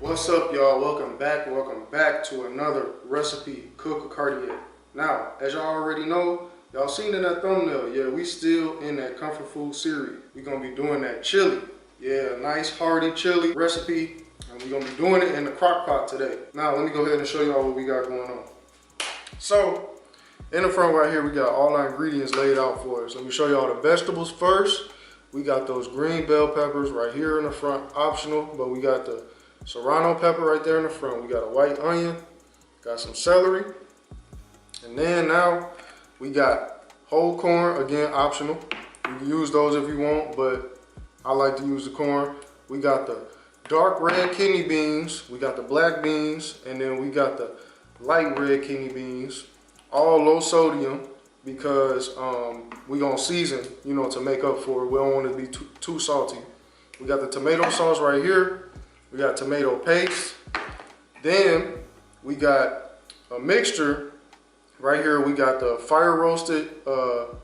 What's up, y'all? Welcome back to another recipe cook with Cartea. Now, as y'all already know, y'all seen in that thumbnail, yeah, we still in that comfort food series. We're gonna be doing that chili. Yeah, a nice hearty chili recipe, and we're gonna be doing it in the crock pot today. Now, let me go ahead and show y'all what we got going on. So, in the front right here, we got all our ingredients laid out for us. Let me show y'all the vegetables first. We got those green bell peppers right here in the front, optional, but we got the Serrano pepper right there in the front. We got a white onion, got some celery, and then now we got whole corn, again optional. You can use those if you want, but I like to use the corn. We got the dark red kidney beans, we got the black beans, and then we got the light red kidney beans, all low sodium because we gonna season, you know, to make up for it. We don't want it to be too salty. We got the tomato sauce right here. We got tomato paste. Then we got a mixture right here. We got the fire roasted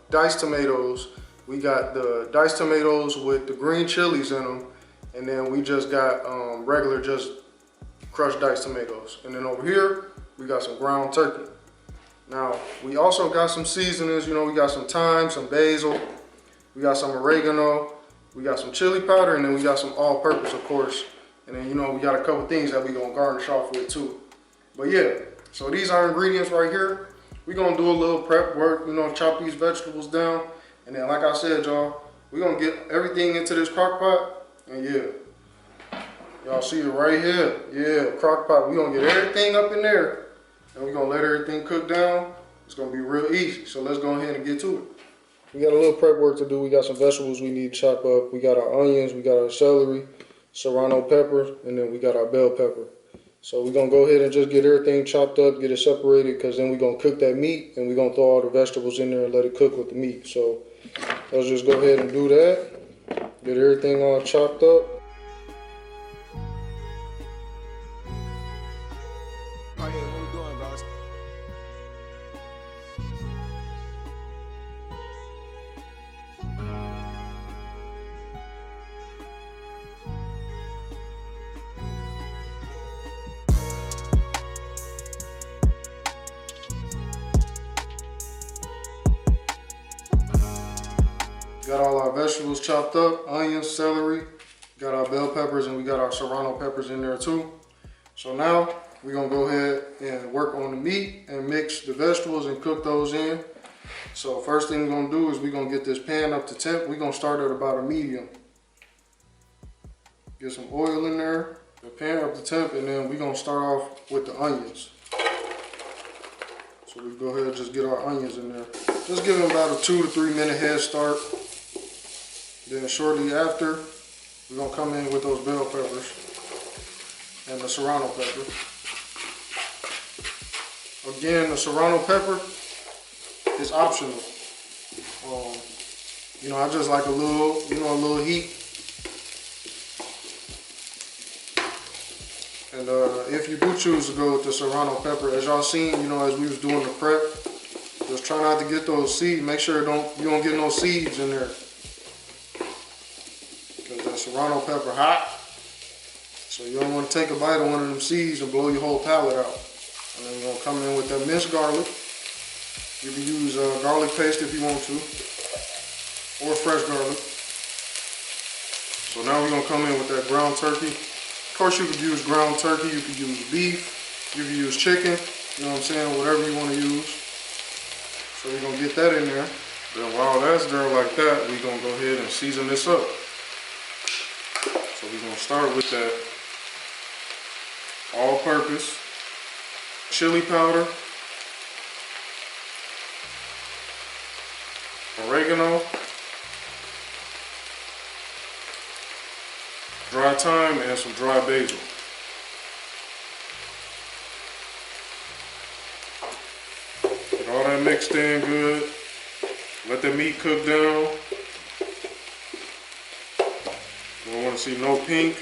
diced tomatoes. We got the diced tomatoes with the green chilies in them. And then we just got regular just crushed diced tomatoes. And then over here, we got some ground turkey. Now, we also got some seasonings. You know, we got some thyme, some basil. We got some oregano. We got some chili powder, and then we got some all-purpose, of course. And then, you know, we got a couple things that we gonna garnish off with too. But yeah, so these are ingredients right here. We gonna do a little prep work, you know, chop these vegetables down. And then, like I said, y'all, we gonna get everything into this crock pot. And yeah, y'all see it right here. Yeah, crock pot. We gonna get everything up in there. And we gonna let everything cook down. It's gonna be real easy. So let's go ahead and get to it. We got a little prep work to do. We got some vegetables we need to chop up. We got our onions, we got our celery, Serrano pepper, and then we got our bell pepper. So we're gonna go ahead and just get everything chopped up, get it separated, because then we're gonna cook that meat and we're gonna throw all the vegetables in there and let it cook with the meat. So let's just go ahead and do that. Get everything all chopped up. Got all our vegetables chopped up, onions, celery, got our bell peppers, and we got our Serrano peppers in there too. So now we're gonna go ahead and work on the meat and mix the vegetables and cook those in. So first thing we're gonna do is we're gonna get this pan up to temp. We're gonna start at about a medium. Get some oil in there, the pan up to temp, and then we're gonna start off with the onions. So we go ahead and just get our onions in there. Just give them about a 2 to 3 minute head start. Then shortly after, we're gonna come in with those bell peppers and the Serrano pepper. Again, the Serrano pepper is optional. You know, I just like a little, you know, a little heat. And if you do choose to go with the Serrano pepper, as y'all seen, you know, as we was doing the prep, just try not to get those seeds. Make sure you don't get no seeds in there. Because that Serrano pepper hot. So you don't want to take a bite of one of them seeds and blow your whole palate out. And then we're going to come in with that minced garlic. You can use garlic paste if you want to. Or fresh garlic. So now we're going to come in with that ground turkey. Of course you could use ground turkey. You could use beef. You could use chicken. You know what I'm saying? Whatever you want to use. So we're gonna get that in there. Then while that's there like that, we're gonna go ahead and season this up. So we're gonna start with that all-purpose chili powder, oregano, dry thyme, and some dry basil. Get all that mixed in good. Let the meat cook down. We don't want to see no pink.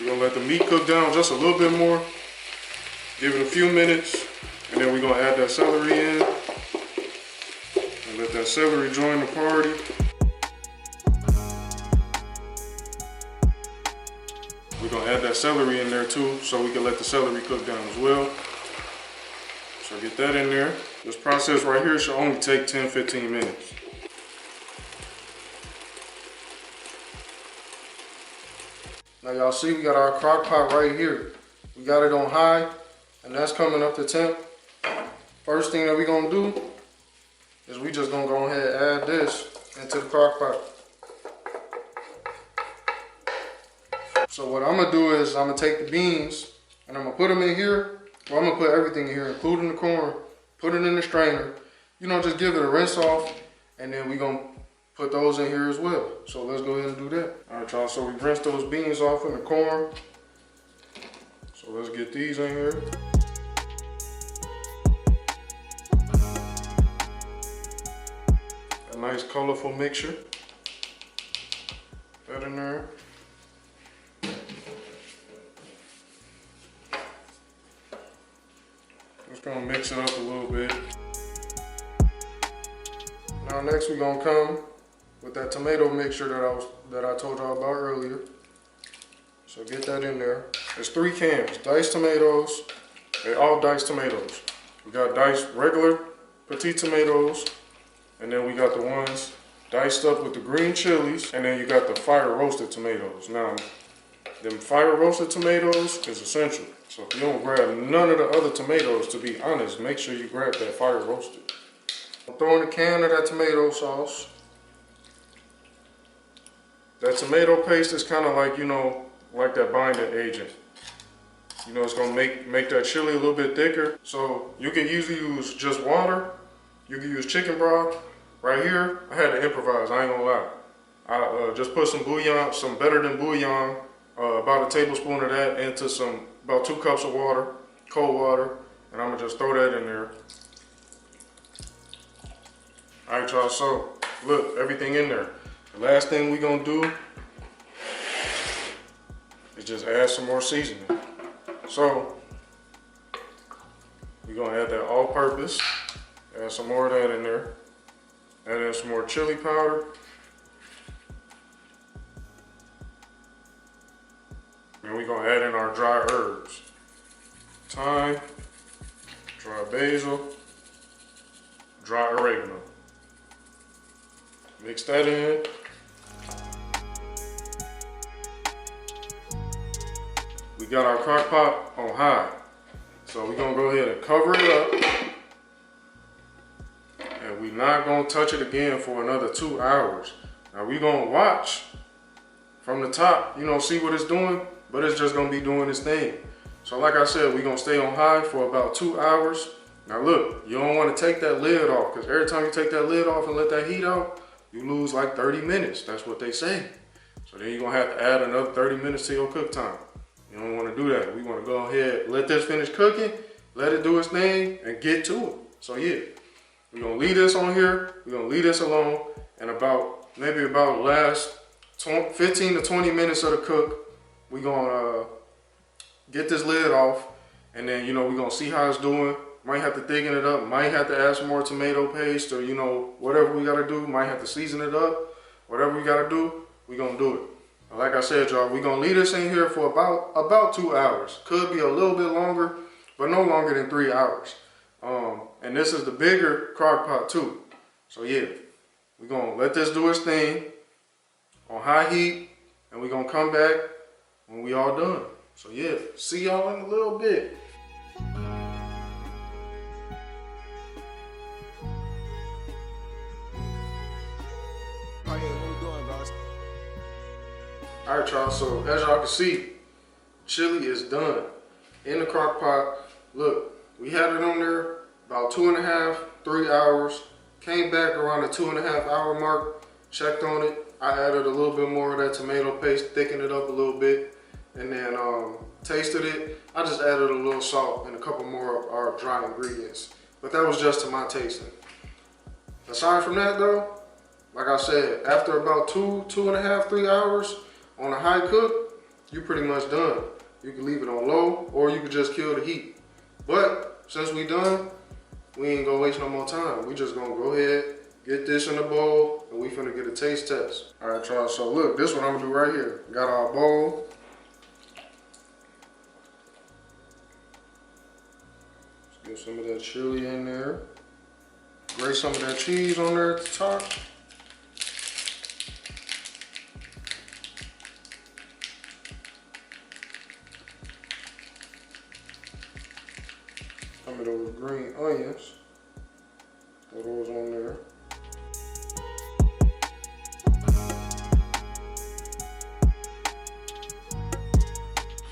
We're gonna let the meat cook down just a little bit more. Give it a few minutes, and then we're gonna add that celery in. And let that celery join the party. we're gonna add that celery in there too, so we can let the celery cook down as well. So get that in there. This process right here should only take 10-15 minutes. Now y'all see we got our crock pot right here. We got it on high, and that's coming up to temp. First thing that we gonna do is we just gonna go ahead and add this into the crock pot. So what I'm gonna do is I'm gonna take the beans and I'm gonna put them in here. Well, I'm gonna put everything in here, including the corn, put it in the strainer. You know, just give it a rinse off, and then we gonna put those in here as well. So let's go ahead and do that. All right, y'all, so we rinsed those beans off in the corn. So let's get these in here. A nice colorful mixture. That in there. Just gonna mix it up a little bit. Now next we're gonna come with that tomato mixture that I told y'all about earlier. So get that in there. There's 3 cans, diced tomatoes. They're all diced tomatoes. We got diced regular petite tomatoes, and then we got the ones diced up with the green chilies, and then you got the fire roasted tomatoes. Now, them fire roasted tomatoes is essential. So if you don't grab none of the other tomatoes, to be honest, make sure you grab that fire roasted. I'm throwing a can of that tomato sauce. That tomato paste is kind of like, you know, like that binding agent. You know, it's gonna make that chili a little bit thicker. So you can usually use just water. You can use chicken broth. Right here, I had to improvise, I ain't gonna lie. I just put some bouillon, some better than bouillon, about a tablespoon of that into about 2 cups of water, cold water, and I'm gonna just throw that in there. All right, y'all, so look, everything in there. The last thing we gonna do is just add some more seasoning. So we're gonna add that all-purpose, add some more of that in there, add in some more chili powder, and we're gonna add in our dry herbs. Thyme, dry basil, dry oregano. Mix that in. We got our crock pot on high. So we're gonna go ahead and cover it up. And we're not gonna touch it again for another 2 hours. Now we're gonna watch from the top, you know, see what it's doing, but it's just gonna be doing its thing. So like I said, we're gonna stay on high for about 2 hours. Now look, you don't wanna take that lid off, because every time you take that lid off and let that heat out, you lose like 30 minutes. That's what they say. So then you're gonna have to add another 30 minutes to your cook time. You don't wanna do that. We wanna go ahead, let this finish cooking, let it do its thing, and get to it. So yeah, we're gonna leave this on here, we're gonna leave this alone, and maybe about the last 15 to 20 minutes of the cook, we're gonna get this lid off, and then, you know, we're gonna see how it's doing. Might have to thicken it up, might have to add some more tomato paste, or, you know, whatever we gotta do. Might have to season it up. Whatever we gotta do, we're gonna do it. Like I said, y'all, we're gonna leave this in here for about 2 hours. Could be a little bit longer, but no longer than 3 hours. And this is the bigger crock pot too. So yeah, we're gonna let this do its thing on high heat, and we're gonna come back when we all done. So yeah, see y'all in a little bit. All right, y'all, so as y'all can see, chili is done in the crock pot. Look, we had it on there about 2.5, 3 hours. Came back around the 2.5 hour mark, checked on it. I added a little bit more of that tomato paste, thickened it up a little bit, and then tasted it. I just added a little salt and a couple more of our dry ingredients, but that was just to my tasting. Aside from that though, like I said, after about 2.5, 3 hours on a high cook, you pretty much done. You can leave it on low, or you can just kill the heat. But since we done, we ain't gonna waste no more time. We just gonna go ahead, get this in the bowl, and we finna get a taste test. All right, y'all, so look, this one I'm gonna do right here. Got our bowl. some of that chili in there. Grate some of that cheese on there at the top. Come it over green onions. Throw those on there.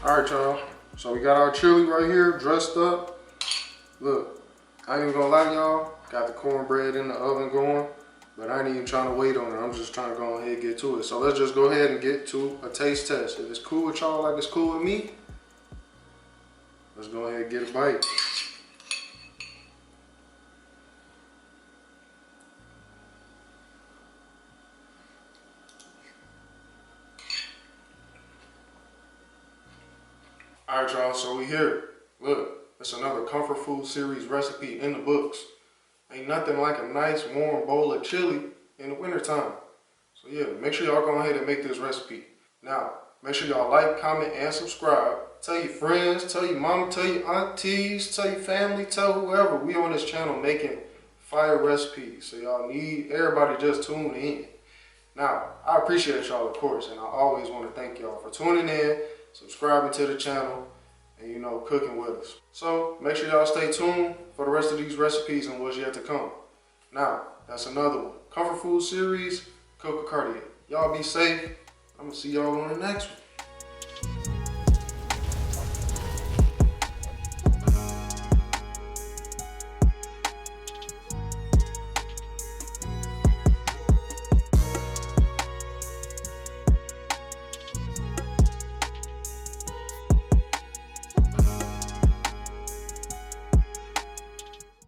Alright y'all, so we got our chili right here dressed up. Look, I ain't even gonna lie to y'all, got the cornbread in the oven going, but I ain't even trying to wait on it. I'm just trying to go ahead and get to it. So let's just go ahead and get to a taste test. If it's cool with y'all like it's cool with me, let's go ahead and get a bite. Alright y'all, so we here. Look, it's another comfort food series recipe in the books. Ain't nothing like a nice warm bowl of chili in the wintertime. So yeah, make sure y'all go ahead and make this recipe. Now, make sure y'all like, comment, and subscribe. Tell your friends, tell your mama, tell your aunties, tell your family, tell whoever. We on this channel making fire recipes. So y'all need everybody just tune in. Now, I appreciate y'all, of course, and I always want to thank y'all for tuning in, subscribing to the channel, and you know, cooking with us. So make sure y'all stay tuned for the rest of these recipes and what's yet to come. Now, that's another one. Comfort food series, cook with Cartea. Y'all be safe. I'm gonna see y'all on the next one.